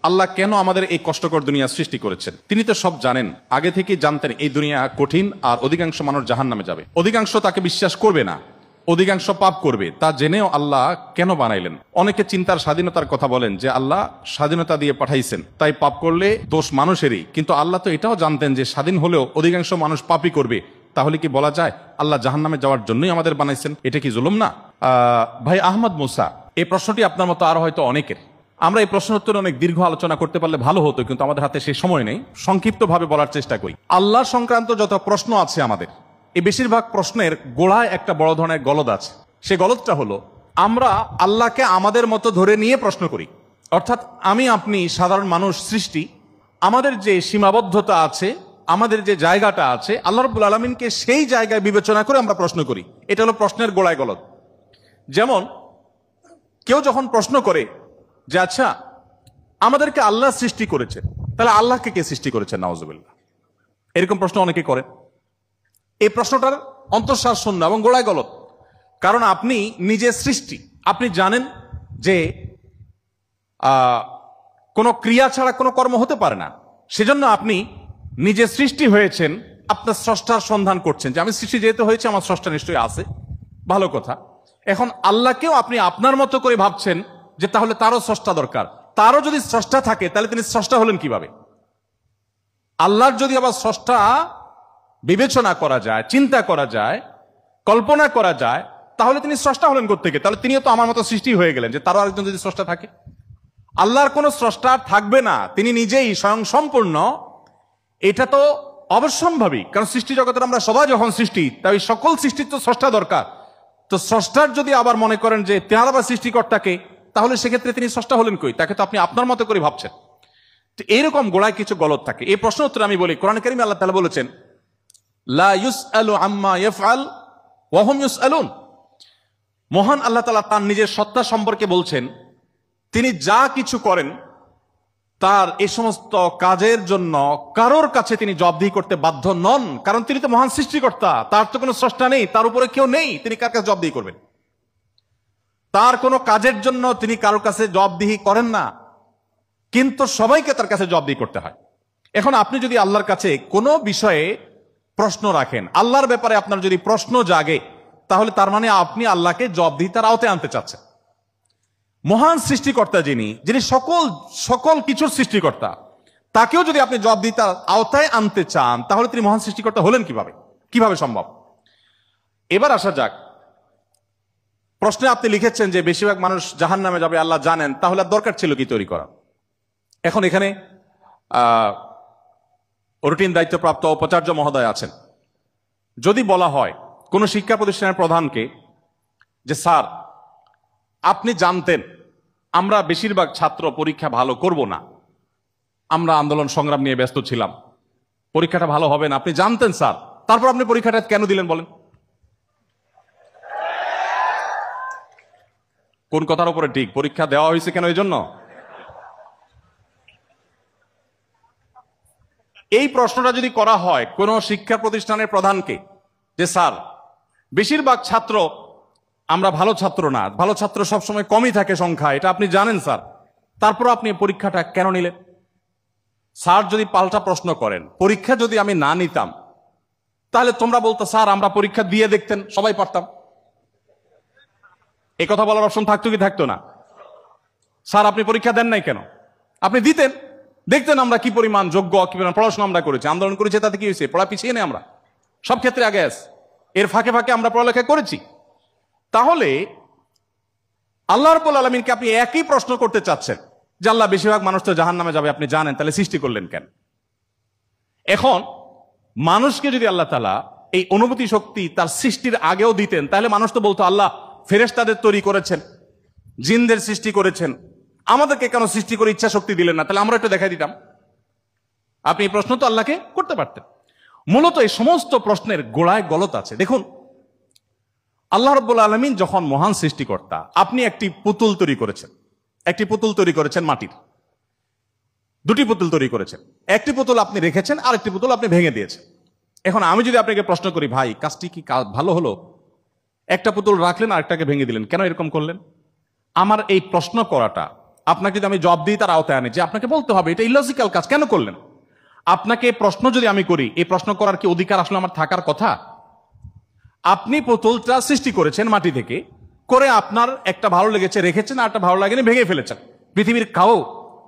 আল্লাহ কেন আমাদের এই কষ্টকর দুনিয়া সৃষ্টি করেছেন? তিনি তো সব জানেন, আগে থেকেই জানতেন এই দুনিয়া কঠিন আর অধিকাংশ মানুষ জাহান্নামে যাবে, অধিকাংশ তাকে বিশ্বাস করবে না, অধিকাংশ পাপ করবে। তা জেনেও আল্লাহ কেন বানাইলেন? অনেকে চিন্তার স্বাধীনতার কথা বলেন যে আল্লাহ স্বাধীনতা দিয়ে পাঠাইছেন, তাই পাপ করলে দোষ মানুষেরই। কিন্তু আল্লাহ তো এটাও জানতেন যে স্বাধীন হলেও অধিকাংশ মানুষ পাপই করবে। তাহলে কি বলা যায় আল্লাহ জাহান্নামে যাওয়ার জন্যই আমাদের বানাইছেন? এটা কি জুলুম না? ভাই আহমদ মুসা, এই প্রশ্নটি আপনার মতো আরো হয়তো অনেকের। আমরা এই প্রশ্ন উত্তরে অনেক দীর্ঘ আলোচনা করতে পারলে ভালো হতো, কিন্তু আমাদের হাতে সেই সময় নেই। সংক্ষিপ্ত ভাবে বলার চেষ্টা করি। আল্লাহ সংক্রান্ত যত প্রশ্ন আছে আমাদের, এই বেশিরভাগ প্রশ্নের গোড়ায় একটা বড় ধরনের গলদ আছে। সে গলদটা হলো, আমরা আল্লাহকে আমাদের মতো ধরে নিয়ে প্রশ্ন করি। অর্থাৎ আমি আপনি সাধারণ মানুষ সৃষ্টি, আমাদের যে সীমাবদ্ধতা আছে, আমাদের যে জায়গাটা আছে, আল্লাহ রাব্বুল আলামিনকে সেই জায়গায় বিবেচনা করে আমরা প্রশ্ন করি। এটা হলো প্রশ্নের গোড়ায় গলদ। যেমন কেউ যখন প্রশ্ন করে যে আচ্ছা আমাদেরকে আল্লাহ সৃষ্টি করেছে, তাহলে আল্লাহকে কে সৃষ্টি করেছে? নাউজুবিল্লাহ, এরকম প্রশ্ন অনেকে করেন। এই প্রশ্নটার অন্তঃসার শূন্য এবং গোড়ায় গলদ। কারণ আপনি নিজে সৃষ্টি, আপনি জানেন যে কোনো ক্রিয়া ছাড়া কোনো কর্ম হতে পারে না। সেজন্য আপনি নিজে সৃষ্টি হয়েছেন, আপনার স্রষ্টার সন্ধান করছেন যে আমি সৃষ্টি যেহেতু হয়েছে আমার স্রষ্টা নিশ্চয়ই আছে, ভালো কথা। এখন আল্লাহকেও আপনি আপনার মতো করে ভাবছেন যে তাহলে তারও স্রষ্টা দরকার। তারও যদি স্রষ্টা থাকে তাহলে তিনি স্রষ্টা হলেন কিভাবে? আল্লাহর যদি আবার স্রষ্টা বিবেচনা করা যায়, চিন্তা করা যায়, কল্পনা করা যায়, তাহলে তিনি স্রষ্টা হলেন কোত্থেকে? তাহলে তিনিও তো আমার মতো সৃষ্টি হয়ে গেলেন যে তারও আরেকজন যদি স্রষ্টা থাকে। আল্লাহর কোনো স্রষ্টা থাকবে না, তিনি নিজেই স্বয়ং সম্পূর্ণ। এটা তো অবশ্যম্ভাবী, কারণ সৃষ্টি জগতের আমরা সবাই যখন সৃষ্টি, তাই সকল সৃষ্টির তো স্রষ্টা দরকার। তো স্রষ্টার যদি আবার মনে করেন যে তেনার আবার সৃষ্টিকর্তাকে, তাহলে সেক্ষেত্রে তিনি স্রষ্টা হলেন কই? তাকে তো আপনি আপনার মতো করে ভাবছেন। তো এইরকম গোড়ায় কিছু গলদ থাকে। এই প্রশ্ন উত্তরে আমি বলি, কোরআন কারীমে আল্লাহ তাআলা বলেছেন লা ইউসআলু আম্মা ইয়াফআল ওয়া হুম ইউসআলুন। মহান আল্লাহ তাআলা তার নিজের সত্তা সম্পর্কে বলছেন, তিনি যা কিছু করেন তার এই সমস্ত কাজের জন্য কারোর কাছে তিনি জবাবদিহি করতে বাধ্য নন। কারণ তিনি তো মহান সৃষ্টিকর্তা, তার তো কোনো স্রষ্টা নেই, তার উপরে কেউ নেই, তিনি কার কাছে জবাবদিহি করবেন? তার কোনো কাজের জন্য তিনি কারোর কাছে জবাবদিহি করেন না, কিন্তু সবাইকে তার কাছে জবাবদিহি করতে হয়। এখন আপনি যদি আল্লাহর কাছে কোনো বিষয়ে প্রশ্ন রাখেন, আল্লাহর ব্যাপারে আপনার যদি প্রশ্ন জাগে, তাহলে তার মানে আপনি আল্লাহকে জবাবদিহিতার আওতায় আনতে চাচ্ছেন। মহান সৃষ্টিকর্তা যিনি সকল কিছুর সৃষ্টিকর্তা, তাকেও যদি আপনি জবাবদিহিতার আওতায় আনতে চান, তাহলে তিনি মহান সৃষ্টিকর্তা হলেন কিভাবে সম্ভব? এবার আসা যাক, প্রশ্নে আপনি লিখেছেন যে বেশিরভাগ মানুষ জাহান্নামে যাবে আল্লাহ জানেন, তাহলে আর দরকার ছিল কি তৈরি করা? এখন এখানে রুটিন দায়িত্বপ্রাপ্ত উপাচার্য মহোদয় আছেন। যদি বলা হয় কোন শিক্ষা প্রতিষ্ঠানের প্রধানকে যে স্যার আপনি জানতেন আমরা বেশিরভাগ ছাত্র পরীক্ষা ভালো করব না, আমরা আন্দোলন সংগ্রাম নিয়ে ব্যস্ত ছিলাম, পরীক্ষাটা ভালো হবে না, আপনি জানতেন স্যার, তারপর আপনি পরীক্ষাটা কেন দিলেন বলেন? কোন কথার উপরে ঠিক? পরীক্ষা দেওয়া হয়েছে কেন? এই জন্য। এই প্রশ্নটা যদি করা হয় কোন শিক্ষা প্রতিষ্ঠানের প্রধানকে যে স্যার বেশিরভাগ ছাত্র, আমরা ভালো ছাত্র না, ভালো ছাত্র সবসময় কমই থাকে সংখ্যা, এটা আপনি জানেন স্যার, তারপর আপনি পরীক্ষাটা কেন নিলেন? স্যার যদি পাল্টা প্রশ্ন করেন, পরীক্ষা যদি আমি না নিতাম, তাহলে তোমরা বলতো স্যার আমরা পরীক্ষা দিয়ে দেখতেন, সবাই পারতাম। এই কথা বলার অপশন থাকতো কি থাকতো না? স্যার আপনি পরীক্ষা দেন নাই কেন? আপনি দিতেন, দেখতেন আমরা কি পরিমাণ যোগ্য, কি পরিমাণ পড়াশোনা আমরা করেছি, আন্দোলন করেছি, তাতে কি হয়েছে? পড়া পিছিয়ে নেই আমরা, সব ক্ষেত্রে আগে আছি, এর ফাঁকে ফাঁকে আমরা পড়ালেখা করেছি। তাহলে আল্লাহ রাব্বুল আলামিনকে আপনি একই প্রশ্ন করতে চাচ্ছেন যে আল্লাহ বেশিরভাগ মানুষ তো জাহান্নামে যাবে, আপনি জানেন, তাহলে সৃষ্টি করলেন কেন? এখন মানুষকে যদি আল্লাহ তাআলা এই অনুভূতি শক্তি তার সৃষ্টির আগেও দিতেন, তাহলে মানুষ তো বলতো আল্লাহ ফেরেশতাদের তৈরি করেছেন, জিনদের সৃষ্টি করেছেন, আমাদেরকে কেন সৃষ্টি করে ইচ্ছা শক্তি দিলেন না? তাহলে আমরা একটু দেখাই দিতাম। আপনি এই প্রশ্ন তো আল্লাহকে করতে পারতেন। মূলত এই সমস্ত প্রশ্নের গোড়ায় গলদ আছে। দেখুন, আল্লাহ রাব্বুল আলামিন যখন মহান সৃষ্টিকর্তা, আপনি একটি পুতুল তৈরি করেছেন মাটির, দুটি পুতুল তৈরি করেছেন, একটি পুতুল আপনি রেখেছেন, আর একটি পুতুল আপনি ভেঙে দিয়েছেন। এখন আমি যদি আপনাকে প্রশ্ন করি, ভাই কাজটি কি ভালো হলো? একটা পুতুল রাখলেন আর একটাকে ভেঙে দিলেন, কেন এরকম করলেন? আমার এই প্রশ্ন করাটা আপনাকে যদি আমি জবাব দিই তার আওতায় আনি, যে আপনাকে বলতে হবে এটা ইলজিক্যাল কাজ কেন করলেন। আপনাকে প্রশ্ন যদি আমি করি, এই প্রশ্ন করার কি অধিকার আসলে আমার থাকার কথা? আপনি পুতুলটা সৃষ্টি করেছেন মাটি থেকে, করে আপনার একটা ভালো লেগেছে রেখেছেন, আর একটা ভালো লাগেনি ভেঙে ফেলেছেন। পৃথিবীর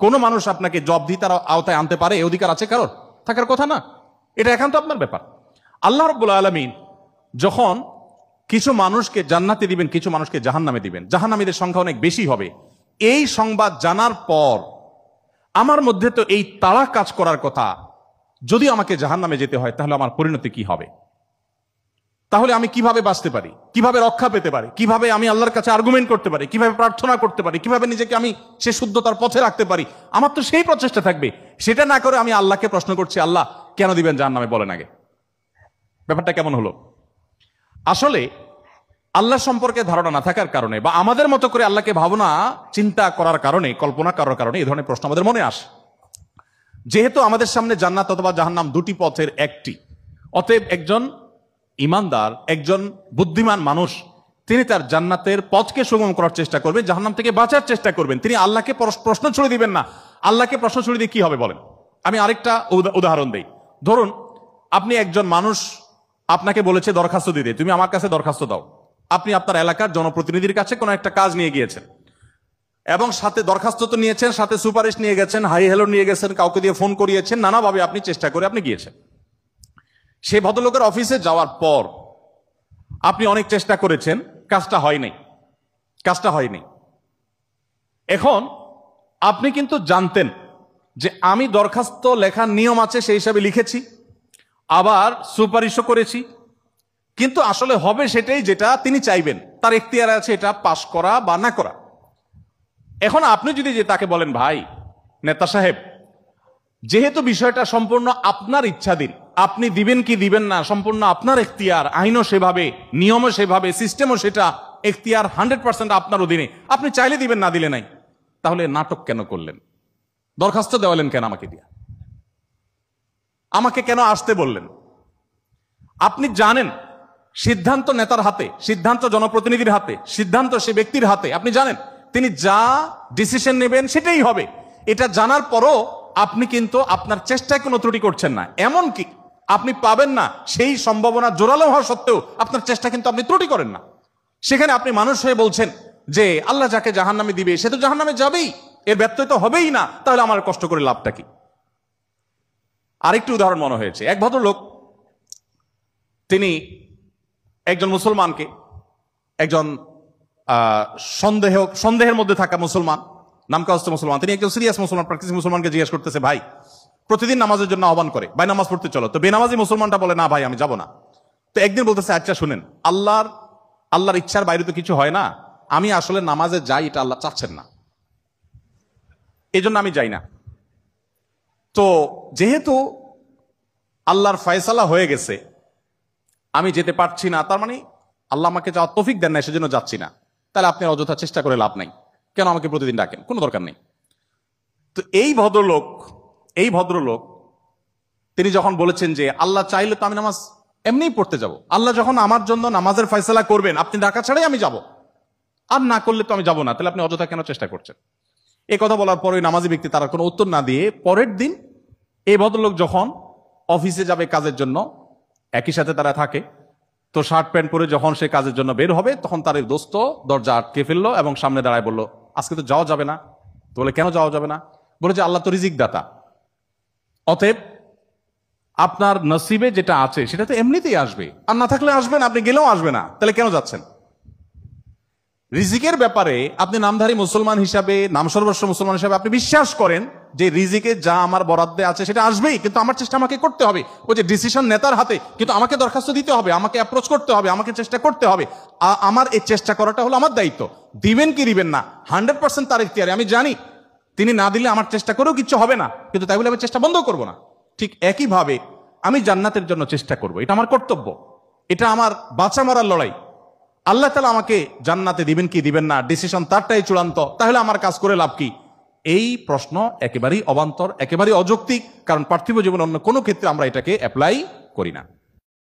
কোনো মানুষ আপনাকে জবাব দিয়ে তার আওতায় আনতে পারে? এই অধিকার আছে কারোর? থাকার কথা না। এটা একান্ত আপনার ব্যাপার। আল্লাহ রাব্বুল আলামিন যখন কিছু মানুষকে জান্নাতে দিবেন, কিছু মানুষকে জাহান্নামে দিবেন, জাহান্নামীদের সংখ্যা অনেক বেশি হবে, এই সংবাদ জানার পর আমার মধ্যে তো এই তাড়া কাজ করার কথা, যদি আমাকে জাহান্নামে যেতে হয় তাহলে আমার পরিণতি কি হবে? তাহলে আমি কিভাবে বাঁচতে পারি, কিভাবে রক্ষা পেতে পারি, কিভাবে আমি আল্লাহর কাছে আর্গুমেন্ট করতে পারি, কিভাবে প্রার্থনা করতে পারি, কিভাবে নিজেকে আমি সে শুদ্ধতার পথে রাখতে পারি? আমার তো সেই প্রচেষ্টা থাকবে। সেটা না করে আমি আল্লাহকে প্রশ্ন করছি, আল্লাহ কেন দিবেন জাহান্নামে বলেন আগে। ব্যাপারটা কেমন হলো? আসলে আল্লাহ সম্পর্কে ধারণা না থাকার কারণে, বা আমাদের মতো করে আল্লাহকে ভাবনা চিন্তা করার কারণে, কল্পনা করার কারণে এই ধরনের প্রশ্ন আমাদের মনে আসে। যেহেতু আমাদের সামনে জান্নাত অথবা জাহান্নাম দুটি পথের একটি, অতএব একজন ইমানদার, একজন বুদ্ধিমান মানুষ, তিনি তার জান্নাতের পথকে সুগম করার চেষ্টা করবেন, জাহান্নাম থেকে বাঁচার চেষ্টা করবেন। তিনি আল্লাহকে প্রশ্ন ছুড়ে দিবেন না। আল্লাহকে প্রশ্ন ছুড়ে দিয়ে কি হবে বলেন? আমি আরেকটা উদাহরণ দেই। ধরুন আপনি একজন মানুষ, আপনাকে বলেছে দরখাস্ত দিতে, তুমি আমার কাছে দরখাস্ত দাও। আপনি আপনার এলাকার জনপ্রতিনিধির কাছে কোনো একটা কাজ নিয়ে গিয়েছেন, এবং সাথে দরখাস্ত তো নিয়েছেন, সাথে সুপারিশ নিয়ে গেছেন, হাই হ্যালো নিয়ে গেছেন, কাউকে দিয়ে ফোন করিয়েছেন, নানাভাবে আপনি চেষ্টা করে আপনি গিয়েছেন। সে ভদ্রলোকের অফিসে যাওয়ার পর আপনি অনেক চেষ্টা করেছেন, কাজটা হয়নি। এখন আপনি কিন্তু জানতেন যে আমি দরখাস্ত লেখার নিয়ম আছে সেই হিসাবে লিখেছি, আবার সুপারিশও করেছি, কিন্তু আসলে হবে সেটাই যেটা তিনি চাইবেন, তার এখতিয়ার আছে এটা পাশ করা বা না করা। এখন আপনি যদি যে তাকে বলেন, ভাই নেতা সাহেব, যেহেতু বিষয়টা সম্পূর্ণ আপনার ইচ্ছাধীন, আপনি দিবেন কি দিবেন না সম্পূর্ণ আপনার এখতিয়ার, আইনও সেভাবে, নিয়মও সেভাবে, সিস্টেমও সেটা, এখতিয়ার 100% আপনার অধীনে, আপনি চাইলে দিবেন না দিলে নাই, তাহলে নাটক কেন করলেন? দরখাস্ত দেওয়ালেন কেন আমাকে দিয়া? আমাকে কেন আসতে বললেন? আপনি জানেন সিদ্ধান্ত নেতার হাতে, সিদ্ধান্ত জনপ্রতিনিধির হাতে, সিদ্ধান্ত সে ব্যক্তির হাতে। আপনি জানেন তিনি যা ডিসিশন নেবেন সেটাই হবে। এটা জানার পরও আপনি কিন্তু আপনার চেষ্টায় কোনো ত্রুটি করছেন না। এমনকি আপনি পাবেন না সেই সম্ভাবনা জোরালো হওয়া সত্ত্বেও আপনার চেষ্টা কিন্তু আপনি ত্রুটি করেন না। সেখানে আপনি মানুষ হয়ে বলছেন যে আল্লাহ যাকে জাহান্নামে দিবে সে তো জাহান্নামে যাবেই, এর ব্যত্যয় তো হবেই না, তাহলে আমার কষ্ট করে লাভটা কি? আরেকটি উদাহরণ মনে হয়েছে। এক ভদ্রলোক, তিনি একজন মুসলমানকে, একজন সন্দেহের মধ্যে থাকা মুসলমান, নামকাস্ত মুসলমান, তিনি একজন সিরিয়াস মুসলমান, প্র্যাকটিসিং মুসলমানকে জিজ্ঞেস করতেছে, ভাই প্রতিদিন নামাজের জন্য আহ্বান করে, ভাই নামাজ পড়তে চলো। তো বেনামাজি মুসলমানটা বলে, না ভাই আমি যাব না। তো একদিন বলতেছে, আচ্ছা শুনেন, আল্লাহর ইচ্ছার বাইরে তো কিছু হয় না, আমি আসলে নামাজে যাই, এটা আল্লাহ চাচ্ছেন না, এই জন্য আমি যাই না। তো যেহেতু আল্লাহর ফয়সালা হয়ে গেছে, আমি যেতে পারছি না, তার মানে আল্লাহ আমাকে যাওয়ার তৌফিক দেন না, সেজন্য যাচ্ছি না। তাহলে আপনি অযথা চেষ্টা করে লাভ নাই, কেন আমাকে প্রতিদিন ডাকেন, কোনো দরকার নেই। তো এই ভদ্রলোক তিনি যখন বলেছেন যে আল্লাহ চাইলে তো আমি নামাজ এমনিই পড়তে যাব, আল্লাহ যখন আমার জন্য নামাজের ফয়সালা করবেন, আপনি ডাকা ছাড়াই আমি যাব, আর না করলে তো আমি যাব না, তাহলে আপনি অযথা কেন চেষ্টা করছেন? এই কথা বলার পর ওই নামাজি ব্যক্তি তার কোনো উত্তর না দিয়ে পরের দিন এই ভদ্রলোক যখন অফিসে যাবে কাজের জন্য, একই সাথে তারা থাকে, তো শার্ট প্যান্ট পরে যখন সে কাজের জন্য বের হবে, তখন তার এই দোস্ত দরজা আটকে ফেললো এবং সামনে দাঁড়ায় বলল, আজকে তো যাওয়া যাবে না। তো বলে, কেন যাওয়া যাবে না? বলে যে আল্লাহ তো রিজিক দাতা, অতএব আপনার নসিবে যেটা আছে সেটা তো এমনিতেই আসবে, আর না থাকলে আসবে না, আপনি গেলেও আসবে না, তাহলে কেন যাচ্ছেন? রিজিকের ব্যাপারে আপনি নামধারী মুসলমান হিসাবে, নাম সর্বস্ব মুসলমান হিসাবে আপনি বিশ্বাস করেন যে রিজিকে যা আমার বরাদ্দে আছে সেটা আসবেই, কিন্তু আমার চেষ্টা আমাকে করতে হবে। ওই যে ডিসিশন নেতার হাতে, কিন্তু আমাকে দরখাস্ত দিতে হবে, আমাকে অ্যাপ্রোচ করতে হবে, আমাকে চেষ্টা করতে হবে। আমার এই চেষ্টা করাটা হলো আমার দায়িত্ব। দিবেন কি দিবেন না 100% তার ইখতিয়ারে। আমি জানি তিনি না দিলে আমার চেষ্টা করেও কিছু হবে না, কিন্তু তাই বলে আমি চেষ্টা বন্ধ করবো না। ঠিক একইভাবে আমি জান্নাতের জন্য চেষ্টা করব, এটা আমার কর্তব্য, এটা আমার বাঁচা মরার লড়াই। আল্লাহ তাআলা আমাকে জান্নাতে দিবেন কি দিবেন না ডিসিশন তারটাই চূড়ান্ত, তাহলে আমার কাজ করে লাভ কি? এই প্রশ্ন একেবারেই অবান্তর, একেবারেই অযৌক্তিক, কারণ পার্থিব জীবনে অন্য কোনো ক্ষেত্রে আমরা এটাকে অ্যাপ্লাই করি না।